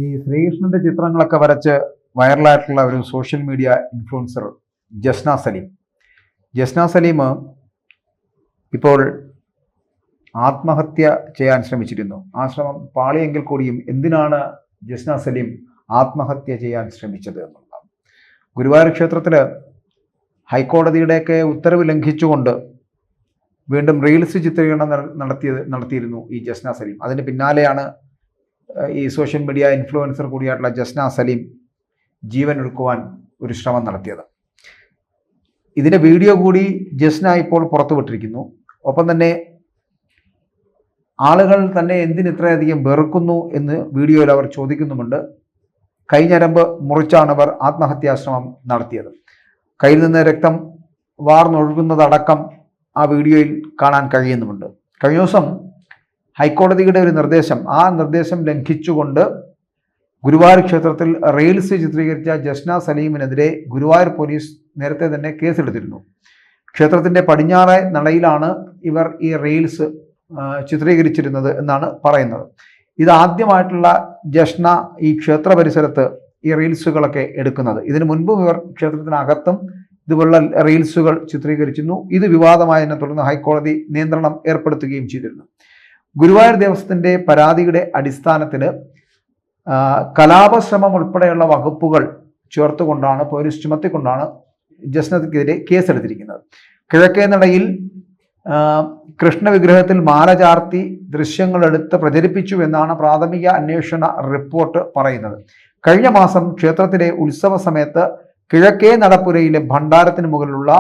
ഈ ശ്രീകൃഷ്ണന്റെ ചിത്രങ്ങളൊക്കെ വരച്ച് വൈറലായിട്ടുള്ള ഒരു social media influencer Jasna Saleem ഇപ്പോൾ ആത്മഹത്യ ചെയ്യാൻ ശ്രമിച്ചിരുന്നു. ആ ശ്രമം പാളിയെങ്കിൽ കൂടിയും എന്തിനാണ് ജസ്ന സലീം ആത്മഹത്യ ചെയ്യാൻ ശ്രമിച്ചത് എന്നുള്ളതാണ്. ഗുരുവായൂർ ക്ഷേത്രത്തിൽ ഹൈക്കോടതിയുടെയൊക്കെ ഉത്തരവ് ലംഘിച്ചുകൊണ്ട് വീണ്ടും റീൽസ് ചിത്രീകരണം നടത്തിയിരുന്നു ഈ ജസ്ന സലീം. അതിന് പിന്നാലെയാണ് ഈ സോഷ്യൽ മീഡിയ ഇൻഫ്ലുവൻസർ കൂടിയായിട്ടുള്ള ജസ്ന സലീം ജീവൻ ഒടുക്കുവാൻ ഒരു ശ്രമം നടത്തിയത്. ഇതിന്റെ വീഡിയോ കൂടി ജസ്ന ഇപ്പോൾ പുറത്തുവിട്ടിരിക്കുന്നു. ഒപ്പം തന്നെ ആളുകൾ തന്നെ എന്തിന് ഇത്രയധികം വെറുക്കുന്നു എന്ന് വീഡിയോയിൽ അവർ ചോദിക്കുന്നുമുണ്ട്. കൈഞ്ഞരമ്പ് മുറിച്ചാണ് അവർ ആത്മഹത്യാശ്രമം നടത്തിയത്. കയ്യിൽ നിന്ന് രക്തം വാർന്നൊഴുകുന്നതടക്കം ആ വീഡിയോയിൽ കാണാൻ കഴിയുന്നുമുണ്ട്. കഴിഞ്ഞ ദിവസം ഹൈക്കോടതിയുടെ ഒരു നിർദ്ദേശം, ആ നിർദ്ദേശം ലംഘിച്ചുകൊണ്ട് ഗുരുവായൂർ ക്ഷേത്രത്തിൽ റീൽസ് ചിത്രീകരിച്ച ജസ്ന സലീമിനെതിരെ ഗുരുവായൂർ പോലീസ് നേരത്തെ തന്നെ കേസെടുത്തിരുന്നു. ക്ഷേത്രത്തിന്റെ പടിഞ്ഞാറേ നടയിലാണ് ഇവർ ഈ റീൽസ് ചിത്രീകരിച്ചിരുന്നത് എന്നാണ് പറയുന്നത്. ഇതാദ്യമായിട്ടുള്ള ജസ്ന ഈ ക്ഷേത്ര പരിസരത്ത് ഈ റീൽസുകളൊക്കെ എടുക്കുന്നത്. ഇതിനു മുൻപും ഇവർ ക്ഷേത്രത്തിനകത്തും ഇതുപോലുള്ള റീൽസുകൾ ചിത്രീകരിച്ചിരുന്നു. ഇത് വിവാദമായതിനെ തുടർന്ന് ഹൈക്കോടതി നിയന്ത്രണം ഏർപ്പെടുത്തുകയും ചെയ്തിരുന്നു. ഗുരുവായൂർ ദേവസ്വത്തിന്റെ പരാതിയുടെ അടിസ്ഥാനത്തിൽ കലാപശ്രമം ഉൾപ്പെടെയുള്ള വകുപ്പുകൾ ചേർത്തുകൊണ്ടാണ് പോലീസ് ചുമത്തിക്കൊണ്ടാണ് ജസ്നക്കെതിരെ കേസെടുത്തിരിക്കുന്നത്. കിഴക്കേ നടയിൽ കൃഷ്ണ വിഗ്രഹത്തിൽ മാല ചാർത്തി ദൃശ്യങ്ങൾ എടുത്ത് പ്രചരിപ്പിച്ചു എന്നാണ് പ്രാഥമിക അന്വേഷണ റിപ്പോർട്ട് പറയുന്നത്. കഴിഞ്ഞ മാസം ക്ഷേത്രത്തിലെ ഉത്സവ സമയത്ത് കിഴക്കേ നടപ്പുരയിലെ ഭണ്ഡാരത്തിന് മുകളിലുള്ള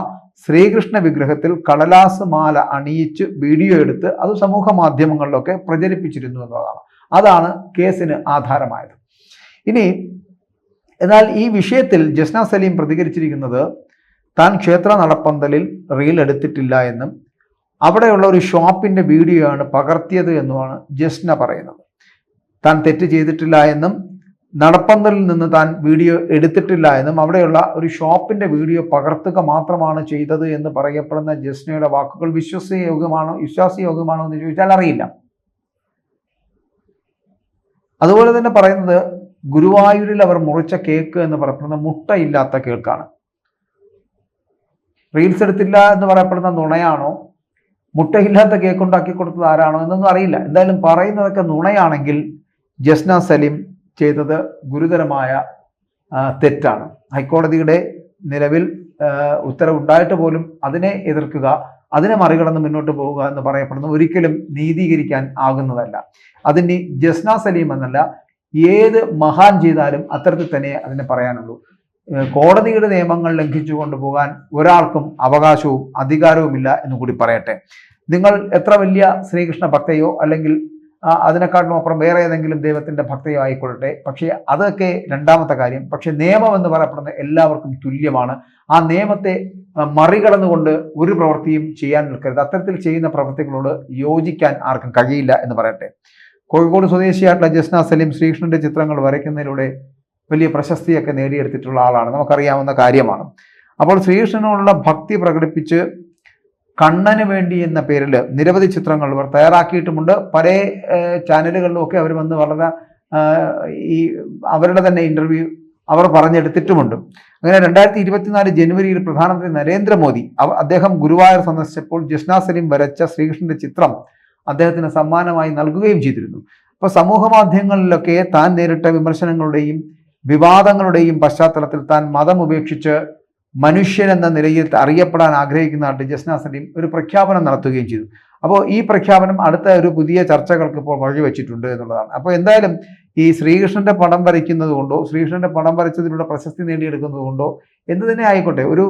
ശ്രീകൃഷ്ണ വിഗ്രഹത്തിൽ കടലാസ് മാല അണിയിച്ച് വീഡിയോ എടുത്ത് അത് സമൂഹ മാധ്യമങ്ങളിലൊക്കെ പ്രചരിപ്പിച്ചിരുന്നു എന്നതാണ്. അതാണ് കേസിന് ആധാരമായത്. എന്നാൽ ഈ വിഷയത്തിൽ ജസ്ന സലീം പ്രതികരിച്ചിരിക്കുന്നത് താൻ ക്ഷേത്ര നടപ്പന്തലിൽ റീൽ എടുത്തിട്ടില്ല എന്നും അവിടെയുള്ള ഒരു ഷോപ്പിന്റെ വീഡിയോ ആണ് പകർത്തിയത് എന്നുമാണ് ജസ്ന പറയുന്നത്. താൻ തെറ്റ് ചെയ്തിട്ടില്ല എന്നും നടപ്പന്തലിൽ നിന്ന് താൻ വീഡിയോ എടുത്തിട്ടില്ല എന്നും അവിടെയുള്ള ഒരു ഷോപ്പിന്റെ വീഡിയോ പകർത്തുക മാത്രമാണ് ചെയ്തത് എന്ന് പറയപ്പെടുന്ന ജസ്നയുടെ വാക്കുകൾ വിശ്വാസയോഗ്യമാണോ എന്ന് ചോദിച്ചാൽ അറിയില്ല. അതുപോലെ തന്നെ പറയുന്നത് ഗുരുവായൂരിൽ അവർ മുറിച്ച കേക്ക് എന്ന് പറയപ്പെടുന്ന മുട്ടയില്ലാത്ത കേക്കാണ്. റീൽസ് എടുത്തില്ല എന്ന് പറയപ്പെടുന്ന നുണയാണോ, മുട്ടയില്ലാത്ത കേക്ക് ഉണ്ടാക്കി കൊടുത്തത് ആരാണോ എന്നൊന്നും അറിയില്ല. എന്തായാലും പറയുന്നതൊക്കെ നുണയാണെങ്കിൽ ജസ്ന സലീം ചെയ്തത് ഗുരുതരമായ തെറ്റാണ്. ഹൈക്കോടതിയുടെ നിലവിൽ ഉത്തരവുണ്ടായിട്ട് പോലും അതിനെ എതിർക്കുക, അതിനെ മറികടന്ന് മുന്നോട്ട് പോവുക എന്ന് പറയപ്പെടുന്നത് ഒരിക്കലും നീതീകരിക്കാൻ ആകുന്നതല്ല. അതിന് ജസ്ന സലീം എന്നല്ല, ഏത് മഹാൻ ചെയ്താലും അത്തരത്തിൽ തന്നെ അതിനെ പറയാനുള്ളൂ. കോടതിയുടെ നിയമങ്ങൾ ലംഘിച്ചു കൊണ്ടുപോകാൻ ഒരാൾക്കും അവകാശവും അധികാരവുമില്ല എന്ന് കൂടി പറയട്ടെ. നിങ്ങൾ എത്ര വലിയ ശ്രീകൃഷ്ണ ഭക്തയോ അല്ലെങ്കിൽ അതിനെക്കാട്ടിലും അപ്പുറം വേറെ ഏതെങ്കിലും ദൈവത്തിന്റെ ഭക്തയോ ആയിക്കൊള്ളട്ടെ, പക്ഷേ അതൊക്കെ രണ്ടാമത്തെ കാര്യം. പക്ഷെ നിയമം എന്ന് പറയപ്പെടുന്ന എല്ലാവർക്കും തുല്യമാണ്. ആ നിയമത്തെ മറികടന്നുകൊണ്ട് ഒരു പ്രവൃത്തിയും ചെയ്യാൻ നിൽക്കരുത്. അത്തരത്തിൽ ചെയ്യുന്ന പ്രവൃത്തികളോട് യോജിക്കാൻ ആർക്കും കഴിയില്ല എന്ന് പറയട്ടെ. കോഴിക്കോട് സ്വദേശിയായിട്ടുള്ള ജസ്ന സലീം ശ്രീകൃഷ്ണന്റെ ചിത്രങ്ങൾ വരയ്ക്കുന്നതിലൂടെ വലിയ പ്രശസ്തിയൊക്കെ നേടിയെടുത്തിട്ടുള്ള ആളാണ്, നമുക്കറിയാവുന്ന കാര്യമാണ്. അപ്പോൾ ശ്രീകൃഷ്ണനോടുള്ള ഭക്തി പ്രകടിപ്പിച്ച് കണ്ണന് വേണ്ടി എന്ന പേരിൽ നിരവധി ചിത്രങ്ങൾ ഇവർ തയ്യാറാക്കിയിട്ടുമുണ്ട്. പല ചാനലുകളിലും ഒക്കെ അവർ വന്ന് വളരെ ഈ അവരുടെ തന്നെ ഇന്റർവ്യൂ അവർ പറഞ്ഞെടുത്തിട്ടുമുണ്ട്. അങ്ങനെ 2024 ജനുവരിയിൽ പ്രധാനമന്ത്രി നരേന്ദ്രമോദി അദ്ദേഹം ഗുരുവായൂർ സന്ദർശിച്ചപ്പോൾ ജസ്ന സലീം വരച്ച ശ്രീകൃഷ്ണന്റെ ചിത്രം അദ്ദേഹത്തിന് സമ്മാനമായി നൽകുകയും ചെയ്തിരുന്നു. അപ്പോൾ സമൂഹ മാധ്യമങ്ങളിലൊക്കെ താൻ നേരിട്ട വിമർശനങ്ങളുടെയും വിവാദങ്ങളുടെയും പശ്ചാത്തലത്തിൽ താൻ മതം ഉപേക്ഷിച്ച് മനുഷ്യൻ എന്ന നിലയിൽ അറിയപ്പെടാൻ ആഗ്രഹിക്കുന്നതായിട്ട് ജസ്ന സലീം ഒരു പ്രഖ്യാപനം നടത്തുകയും ചെയ്തു. അപ്പോൾ ഈ പ്രഖ്യാപനം അടുത്ത ഒരു പുതിയ ചർച്ചകൾക്ക് ഇപ്പോൾ വഴിവെച്ചിട്ടുണ്ട് എന്നുള്ളതാണ്. അപ്പോൾ എന്തായാലും ഈ ശ്രീകൃഷ്ണന്റെ പടം വരയ്ക്കുന്നത് കൊണ്ടോ ശ്രീകൃഷ്ണന്റെ പടം വരച്ചതിലൂടെ പ്രശസ്തി നേടിയെടുക്കുന്നത് കൊണ്ടോ എന്ത് തന്നെ ആയിക്കോട്ടെ, ഒരു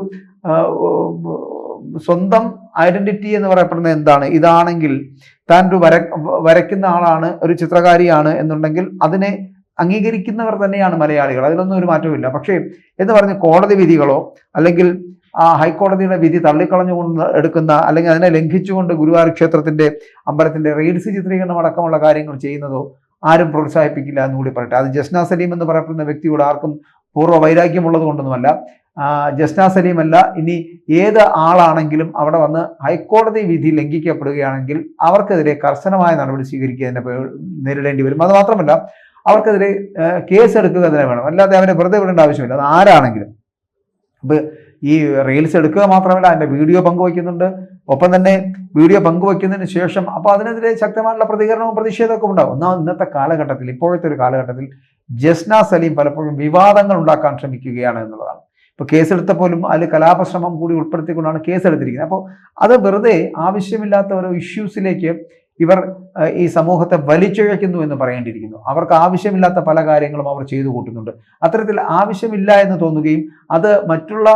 സ്വന്തം ഐഡന്റിറ്റി എന്ന് പറയപ്പെടുന്നത് എന്താണ്? ഇതാണെങ്കിൽ താൻ ഒരു വരയ്ക്കുന്ന ആളാണ്, ഒരു ചിത്രകാരിയാണ് എന്നുണ്ടെങ്കിൽ അതിനെ അംഗീകരിക്കുന്നവർ തന്നെയാണ് മലയാളികൾ. അതിലൊന്നും ഒരു മാറ്റവുമില്ല. പക്ഷേ എന്ന് പറഞ്ഞ് കോടതി വിധികളോ അല്ലെങ്കിൽ ആ ഹൈക്കോടതിയുടെ വിധി തള്ളിക്കളഞ്ഞുകൊണ്ട് എടുക്കുന്ന അല്ലെങ്കിൽ അതിനെ ലംഘിച്ചുകൊണ്ട് ഗുരുവായൂർ ക്ഷേത്രത്തിന്റെ അമ്പലത്തിന്റെ റീൽസ് ചിത്രീകരണം അടക്കമുള്ള കാര്യങ്ങൾ ചെയ്യുന്നതോ ആരും പ്രോത്സാഹിപ്പിക്കില്ല എന്നുകൂടി പറയട്ടെ. അത് ജസ്ന സലീം എന്ന് പറയപ്പെടുന്ന വ്യക്തിയോട് ആർക്കും പൂർവ്വ വൈരാഗ്യമുള്ളത് കൊണ്ടൊന്നുമല്ല. ജസ്ന സലീം അല്ല, ഇനി ഏത് ആളാണെങ്കിലും അവിടെ വന്ന് ഹൈക്കോടതി വിധി ലംഘിക്കപ്പെടുകയാണെങ്കിൽ അവർക്കെതിരെ കർശനമായ നടപടി സ്വീകരിക്കുക തന്നെ നേരിടേണ്ടി വരും. അത് മാത്രമല്ല, അവർക്കെതിരെ കേസ് എടുക്കുക തന്നെ വേണം. അല്ലാതെ അവരെ വെറുതെ വിടേണ്ട ആവശ്യമില്ല, അത് ആരാണെങ്കിലും. അപ്പോൾ ഈ റീൽസ് എടുക്കുക മാത്രമല്ല, അതിൻ്റെ വീഡിയോ പങ്കുവയ്ക്കുന്നുണ്ട്. ഒപ്പം തന്നെ വീഡിയോ പങ്കുവയ്ക്കുന്നതിന് ശേഷം അപ്പോൾ അതിനെതിരെ ശക്തമായിട്ടുള്ള പ്രതികരണവും പ്രതിഷേധമൊക്കെ ഉണ്ടാകും. എന്നാൽ ഇന്നത്തെ കാലഘട്ടത്തിൽ, ഇപ്പോഴത്തെ ഒരു കാലഘട്ടത്തിൽ ജസ്ന സലീം പലപ്പോഴും വിവാദങ്ങൾ ഉണ്ടാക്കാൻ ശ്രമിക്കുകയാണ് എന്നുള്ളതാണ്. ഇപ്പോൾ കേസെടുത്ത പോലും അതിൽ കലാപശ്രമം കൂടി ഉൾപ്പെടുത്തിക്കൊണ്ടാണ് കേസെടുത്തിരിക്കുന്നത്. അപ്പോൾ അത് വെറുതെ ആവശ്യമില്ലാത്ത ഓരോ ഇഷ്യൂസിലേക്ക് ഇവർ ഈ സമൂഹത്തെ വലിച്ചിഴയ്ക്കുന്നു എന്ന് പറയേണ്ടിയിരിക്കുന്നു. അവർക്ക് ആവശ്യമില്ലാത്ത പല കാര്യങ്ങളും അവർ ചെയ്തു കൂട്ടുന്നുണ്ട്. അത്തരത്തിൽ ആവശ്യമില്ല എന്ന് തോന്നുകയും അത് മറ്റുള്ള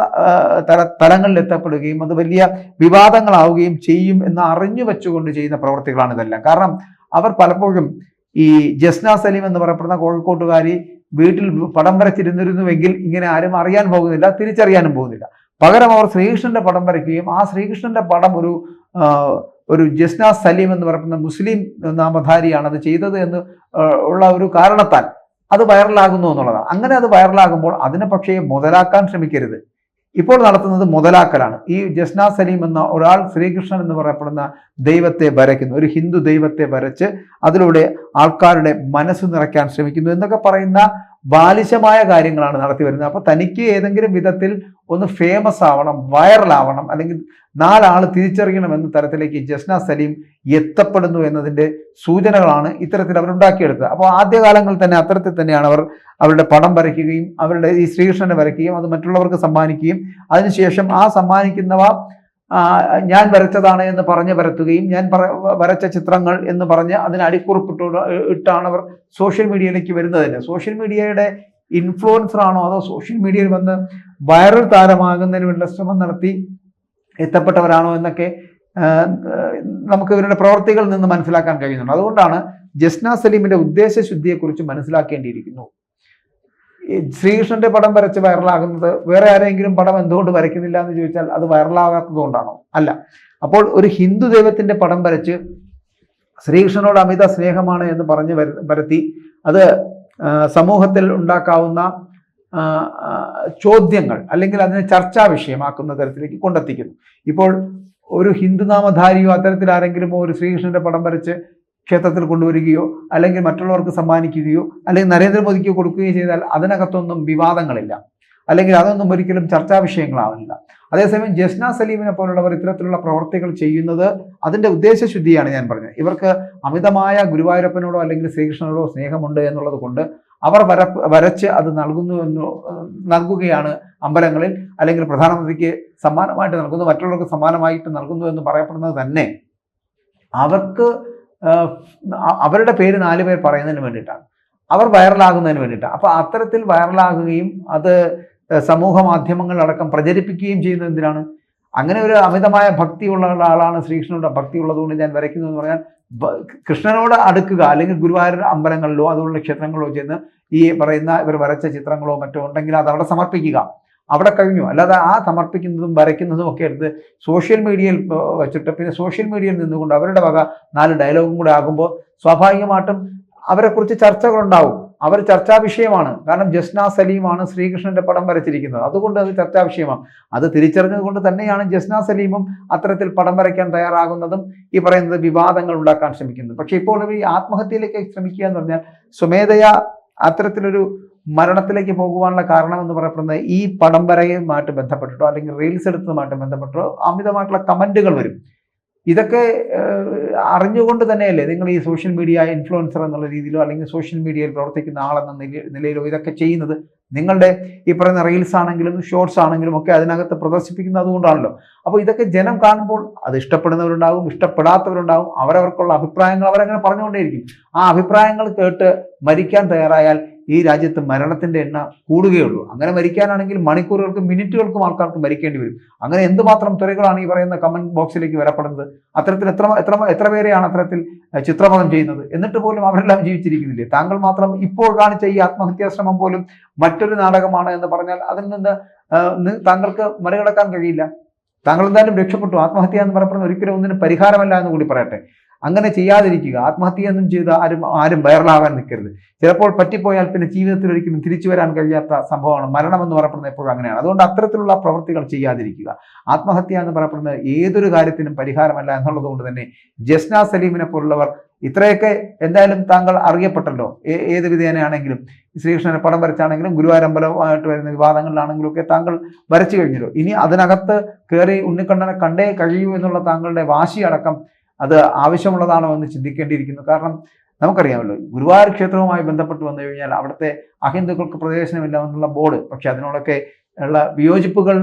തലങ്ങളിൽ എത്തപ്പെടുകയും അത് വലിയ വിവാദങ്ങളാവുകയും ചെയ്യും എന്ന് അറിഞ്ഞു വെച്ചുകൊണ്ട് ചെയ്യുന്ന പ്രവർത്തികളാണ് ഇതെല്ലാം. കാരണം അവർ പലപ്പോഴും ഈ ജസ്ന സലീം എന്ന് പറയപ്പെടുന്ന കോഴിക്കോട്ടുകാരി വീട്ടിൽ പടം വരച്ചിരുന്നിരുന്നുവെങ്കിൽ ഇങ്ങനെ ആരും അറിയാൻ പോകുന്നില്ല, തിരിച്ചറിയാനും പോകുന്നില്ല. പകരം അവർ ശ്രീകൃഷ്ണന്റെ പടം വരയ്ക്കുകയും ആ ശ്രീകൃഷ്ണന്റെ പടം ഒരു ജസ്ന സലീം എന്ന് പറയുന്ന മുസ്ലിം നാമധാരിയാണ് അത് ചെയ്തത് എന്ന് ഉള്ള ഒരു കാരണത്താൽ അത് വൈറലാകുന്നു എന്നുള്ളതാണ്. അങ്ങനെ അത് വൈറലാകുമ്പോൾ അതിനെ പക്ഷേ മുതലാക്കാൻ ശ്രമിക്കരുത്. ഇപ്പോൾ നടത്തുന്നത് മുതലാക്കലാണ്. ഈ ജസ്ന സലീം എന്ന ഒരാൾ ശ്രീകൃഷ്ണൻ എന്ന് പറയപ്പെടുന്ന ദൈവത്തെ വരയ്ക്കുന്നു, ഒരു ഹിന്ദു ദൈവത്തെ വരച്ച് അതിലൂടെ ആൾക്കാരുടെ മനസ്സ് നിറയ്ക്കാൻ ശ്രമിക്കുന്നു എന്നൊക്കെ പറയുന്ന ബാലിശമായ കാര്യങ്ങളാണ് നടത്തി വരുന്നത്. അപ്പൊ തനിക്ക് ഏതെങ്കിലും വിധത്തിൽ ഒന്ന് ഫേമസ് ആവണം, വൈറലാവണം, അല്ലെങ്കിൽ നാലാൾ തിരിച്ചറിയണം എന്ന തരത്തിലേക്ക് ജസ്ന സലീം എത്തപ്പെടുന്നു എന്നതിന്റെ സൂചനകളാണ് ഇത്തരത്തിൽ അവരുണ്ടാക്കിയെടുത്തത്. അപ്പോൾ ആദ്യകാലങ്ങളിൽ തന്നെ അത്തരത്തിൽ തന്നെയാണ് അവർ അവരുടെ പടം വരയ്ക്കുകയും അവരുടെ ഈ ശ്രീകൃഷ്ണനെ വരയ്ക്കുകയും അത് മറ്റുള്ളവർക്ക് സമ്മാനിക്കുകയും അതിനുശേഷം ആ സമ്മാനിക്കുന്നവ ഞാൻ വരച്ചതാണ് എന്ന് പറഞ്ഞ് വരത്തുകയും ഞാൻ വരച്ച ചിത്രങ്ങൾ എന്ന് പറഞ്ഞ് അതിന് ഇട്ടാണ് അവർ സോഷ്യൽ മീഡിയയിലേക്ക് വരുന്നത് തന്നെ. സോഷ്യൽ മീഡിയയുടെ ഇൻഫ്ലുവൻസർ ആണോ അതോ സോഷ്യൽ മീഡിയയിൽ വന്ന് വൈറൽ താരമാകുന്നതിന് വേണ്ട ശ്രമം നടത്തി എത്തപ്പെട്ടവരാണോ എന്നൊക്കെ നമുക്ക് ഇവരുടെ പ്രവർത്തികളിൽ നിന്ന് മനസ്സിലാക്കാൻ കഴിയുന്നുണ്ട്. അതുകൊണ്ടാണ് ജസ്ന സലീമിന്റെ ഉദ്ദേശശുദ്ധിയെക്കുറിച്ച് മനസ്സിലാക്കേണ്ടിയിരിക്കുന്നു. ശ്രീകൃഷ്ണന്റെ പടം വരച്ച് വൈറലാകുന്നത് വേറെ ആരെങ്കിലും പടം എന്തുകൊണ്ട് വരയ്ക്കുന്നില്ല എന്ന് ചോദിച്ചാൽ അത് വൈറലാകാത്തത് കൊണ്ടാണോ? അല്ല. അപ്പോൾ ഒരു ഹിന്ദു ദൈവത്തിന്റെ പടം വരച്ച് ശ്രീകൃഷ്ണനോട് അമിത സ്നേഹമാണ് എന്ന് പറഞ്ഞ് വരുത്തി അത് സമൂഹത്തിൽ ഉണ്ടാക്കാവുന്ന ചോദ്യങ്ങൾ അല്ലെങ്കിൽ അതിനെ ചർച്ചാ വിഷയമാക്കുന്ന തരത്തിലേക്ക് കൊണ്ടെത്തിക്കുന്നു. ഇപ്പോൾ ഒരു ഹിന്ദുനാമധാരിയോ അത്തരത്തിൽ ആരെങ്കിലും ഒരു ശ്രീകൃഷ്ണന്റെ പടം വരച്ച് ക്ഷേത്രത്തിൽ കൊണ്ടുവരികയോ അല്ലെങ്കിൽ മറ്റുള്ളവർക്ക് സമ്മാനിക്കുകയോ അല്ലെങ്കിൽ നരേന്ദ്രമോദിക്ക് കൊടുക്കുകയോ ചെയ്താൽ അതിനകത്തൊന്നും വിവാദങ്ങളില്ല, അല്ലെങ്കിൽ അതൊന്നും ഒരിക്കലും ചർച്ചാ വിഷയങ്ങളാവില്ല. അതേസമയം ജസ്ന സലീമിനെ പോലുള്ളവർ ഇത്തരത്തിലുള്ള പ്രവർത്തികൾ ചെയ്യുന്നത് അതിന്റെ ഉദ്ദേശശുദ്ധിയാണ് ഞാൻ പറഞ്ഞത്. ഇവർക്ക് അമിതമായ ഗുരുവായൂരപ്പനോടോ അല്ലെങ്കിൽ ശ്രീകൃഷ്ണനോടോ സ്നേഹമുണ്ട് എന്നുള്ളത് കൊണ്ട് അവർ വരച്ച് അത് നൽകുകയാണ് അമ്പലങ്ങളിൽ, അല്ലെങ്കിൽ പ്രധാനമന്ത്രിക്ക് സമ്മാനമായിട്ട് നൽകുന്നു, മറ്റുള്ളവർക്ക് സമ്മാനമായിട്ട് നൽകുന്നു എന്ന് പറയപ്പെടുന്നത് തന്നെ അവർക്ക് അവരുടെ പേര് 4 പേർ പറയുന്നതിന് വേണ്ടിയിട്ടാണ്, അവർ വൈറലാകുന്നതിന് വേണ്ടിയിട്ടാണ്. അപ്പൊ അത്തരത്തിൽ വൈറലാകുകയും അത് സമൂഹ മാധ്യമങ്ങളിലടക്കം പ്രചരിപ്പിക്കുകയും ചെയ്യുന്നത് എന്തിനാണ്? അങ്ങനെ ഒരു അമിതമായ ഭക്തിയുള്ള ആളാണ്, ശ്രീകൃഷ്ണനോട് ഭക്തി ഉള്ളതുകൊണ്ട് ഞാൻ വരയ്ക്കുന്നു എന്ന് പറഞ്ഞാൽ കൃഷ്ണനോട് അടുക്കുക, അല്ലെങ്കിൽ ഗുരുവായൂർ അമ്പലങ്ങളിലോ അതുപോലുള്ള ക്ഷേത്രങ്ങളിലോ ചെന്ന് ഈ പറയുന്ന ഇവർ വരച്ച ചിത്രങ്ങളോ മറ്റോ ഉണ്ടെങ്കിൽ അത് അവിടെ സമർപ്പിക്കുക, അവിടെ കഴിഞ്ഞു. അല്ലാതെ ആ സമർപ്പിക്കുന്നതും വരയ്ക്കുന്നതും ഒക്കെ എടുത്ത് സോഷ്യൽ മീഡിയയിൽ വെച്ചിട്ട് പിന്നെ സോഷ്യൽ മീഡിയയിൽ നിന്നുകൊണ്ട് അവരുടെ വക 4 ഡയലോഗും കൂടെ ആകുമ്പോൾ സ്വാഭാവികമായിട്ടും അവരെക്കുറിച്ച് ചർച്ചകളുണ്ടാവും. അവർ ചർച്ചാ വിഷയമാണ്. കാരണം ജസ്ന സലീമാണ് ശ്രീകൃഷ്ണന്റെ പടം വരച്ചിരിക്കുന്നത്, അതുകൊണ്ട് അത് ചർച്ചാ വിഷയമാണ്. അത് തിരിച്ചറിഞ്ഞത് കൊണ്ട് തന്നെയാണ് ജസ്ന സലീമും അത്തരത്തിൽ പടം വരയ്ക്കാൻ തയ്യാറാകുന്നതും ഈ പറയുന്നത് വിവാദങ്ങൾ ഉണ്ടാക്കാൻ ശ്രമിക്കുന്നത്. പക്ഷെ ഇപ്പോൾ ഈ ആത്മഹത്യയിലേക്ക് ശ്രമിക്കുക എന്ന് പറഞ്ഞാൽ സ്വമേധയാ അത്തരത്തിലൊരു മരണത്തിലേക്ക് പോകുവാനുള്ള കാരണം എന്ന് പറയപ്പെടുന്നത് ഈ പടം വരയുമായിട്ട് ബന്ധപ്പെട്ടിട്ടോ അല്ലെങ്കിൽ റീൽസ് എടുത്തതുമായിട്ട് ബന്ധപ്പെട്ടോ അമിതമായിട്ടുള്ള കമന്റുകൾ വരും. ഇതൊക്കെ അറിഞ്ഞുകൊണ്ട് തന്നെയല്ലേ നിങ്ങൾ ഈ സോഷ്യൽ മീഡിയ ഇൻഫ്ലുവൻസർ എന്നുള്ള രീതിയിലോ അല്ലെങ്കിൽ സോഷ്യൽ മീഡിയയിൽ പ്രവർത്തിക്കുന്ന ആളെന്ന നിലയിലോ ഇതൊക്കെ ചെയ്യുന്നത്? നിങ്ങളുടെ ഈ പറയുന്ന റീൽസ് ആണെങ്കിലും ഷോർട്സ് ആണെങ്കിലും ഒക്കെ അതിനകത്ത് പ്രദർശിപ്പിക്കുന്നത് അതുകൊണ്ടാണല്ലോ. അപ്പോൾ ഇതൊക്കെ ജനം കാണുമ്പോൾ അത് ഇഷ്ടപ്പെടുന്നവരുണ്ടാകും, ഇഷ്ടപ്പെടാത്തവരുണ്ടാകും. അവരവർക്കുള്ള അഭിപ്രായങ്ങൾ അവരങ്ങനെ പറഞ്ഞുകൊണ്ടേയിരിക്കും. ആ അഭിപ്രായങ്ങൾ കേട്ട് മരിക്കാൻ തയ്യാറായാൽ ഈ രാജ്യത്ത് മരണത്തിന്റെ എണ്ണം കൂടുകയുള്ളൂ. അങ്ങനെ മരിക്കാനാണെങ്കിൽ മണിക്കൂറുകൾക്കും മിനിറ്റുകൾക്കും ആൾക്കാർക്ക് മരിക്കേണ്ടി വരും. അങ്ങനെ എന്തുമാത്രം തുറകളാണ് ഈ പറയുന്ന കമന്റ് ബോക്സിലേക്ക് വരപ്പെടുന്നത്? അത്തരത്തിൽ എത്ര പേരെയാണ് അത്തരത്തിൽ ചിത്രപഥം ചെയ്യുന്നത്? എന്നിട്ട് പോലും അവരെല്ലാം ജീവിച്ചിരിക്കുന്നില്ലേ? താങ്കൾ മാത്രം ഇപ്പോൾ കാണിച്ച ഈ ആത്മഹത്യാ ശ്രമം പോലും മറ്റൊരു നാടകമാണ് എന്ന് പറഞ്ഞാൽ അതിൽ നിന്ന് താങ്കൾക്ക് മറികടക്കാൻ കഴിയില്ല. താങ്കൾ എന്തായാലും രക്ഷപ്പെട്ടു. ആത്മഹത്യ എന്ന് പറയപ്പെടുന്ന ഒരിക്കലും ഒന്നിനും പരിഹാരമല്ല എന്ന് കൂടി പറയട്ടെ. അങ്ങനെ ചെയ്യാതിരിക്കുക. ആത്മഹത്യയൊന്നും ചെയ്ത് ആരും വൈറലാകാൻ നിൽക്കരുത്. ചിലപ്പോൾ പറ്റിപ്പോയാൽ പിന്നെ ജീവിതത്തിൽ ഒരിക്കലും തിരിച്ചു വരാൻ കഴിയാത്ത സംഭവമാണ് മരണം എന്ന് പറയപ്പെടുന്നത്. എപ്പോഴും അങ്ങനെയാണ്. അതുകൊണ്ട് അത്തരത്തിലുള്ള പ്രവൃത്തികൾ ചെയ്യാതിരിക്കുക. ആത്മഹത്യ എന്ന് പറയപ്പെടുന്നത് ഏതൊരു കാര്യത്തിനും പരിഹാരമല്ല എന്നുള്ളത് കൊണ്ട് തന്നെ ജസ്ന സലീമിനെ പോലുള്ളവർ ഇത്രയൊക്കെ എന്തായാലും താങ്കൾ അറിയപ്പെട്ടല്ലോ. ഏത് വിധേനയാണെങ്കിലും ശ്രീകൃഷ്ണനെ പടം വരച്ചാണെങ്കിലും ഗുരുവായൂരമ്പലമായിട്ട് വരുന്ന വിവാദങ്ങളിലാണെങ്കിലും ഒക്കെ താങ്കൾ വരച്ചു കഴിഞ്ഞല്ലോ. ഇനി അതിനകത്ത് കയറി ഉണ്ണിക്കണ്ണനെ കണ്ടേ കഴിയൂ എന്നുള്ള താങ്കളുടെ വാശിയടക്കം അത് ആവശ്യമുള്ളതാണോ എന്ന് ചിന്തിക്കേണ്ടിയിരിക്കുന്നു. കാരണം നമുക്കറിയാമല്ലോ, ഗുരുവായൂർ ക്ഷേത്രവുമായി ബന്ധപ്പെട്ട് വന്നു കഴിഞ്ഞാൽ അവിടുത്തെ അഹിന്ദുക്കൾക്ക് പ്രവേശനമില്ല എന്നുള്ള ബോർഡ്, പക്ഷെ അതിനോടൊക്കെ ഉള്ള വിയോജിപ്പുകൾ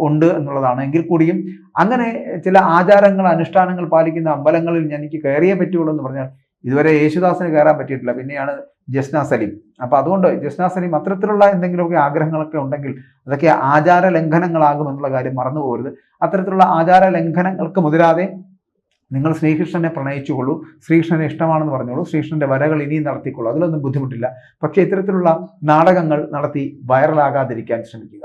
ഉണ്ട് എന്നുള്ളതാണ്. എങ്കിൽ കൂടിയും അങ്ങനെ ചില ആചാരങ്ങൾ അനുഷ്ഠാനങ്ങൾ പാലിക്കുന്ന അമ്പലങ്ങളിൽ എനിക്ക് കയറിയേ പറ്റുള്ളൂ എന്ന് പറഞ്ഞാൽ ഇതുവരെ യേശുദാസിന് കയറാൻ പറ്റിയിട്ടില്ല, പിന്നെയാണ് ജസ്ന സലീം. അപ്പൊ അതുകൊണ്ട് ജസ്ന സലീം അത്തരത്തിലുള്ള എന്തെങ്കിലുമൊക്കെ ആഗ്രഹങ്ങളൊക്കെ ഉണ്ടെങ്കിൽ അതൊക്കെ ആചാര ലംഘനങ്ങളാകുമെന്നുള്ള കാര്യം മറന്നു പോകരുത്. അത്തരത്തിലുള്ള ആചാര ലംഘനങ്ങൾക്ക് മുതിരാതെ നിങ്ങൾ ശ്രീകൃഷ്ണനെ പ്രണയിച്ചുകൊള്ളൂ, ശ്രീകൃഷ്ണനെ ഇഷ്ടമാണെന്ന് പറഞ്ഞോളൂ, ശ്രീകൃഷ്ണന്റെ വരകൾ ഇനിയും നടത്തിക്കൊള്ളൂ, അതിലൊന്നും ബുദ്ധിമുട്ടില്ല. പക്ഷേ ഇത്തരത്തിലുള്ള നാടകങ്ങൾ നടത്തി വൈറലാകാതിരിക്കാൻ ശ്രമിക്കുക.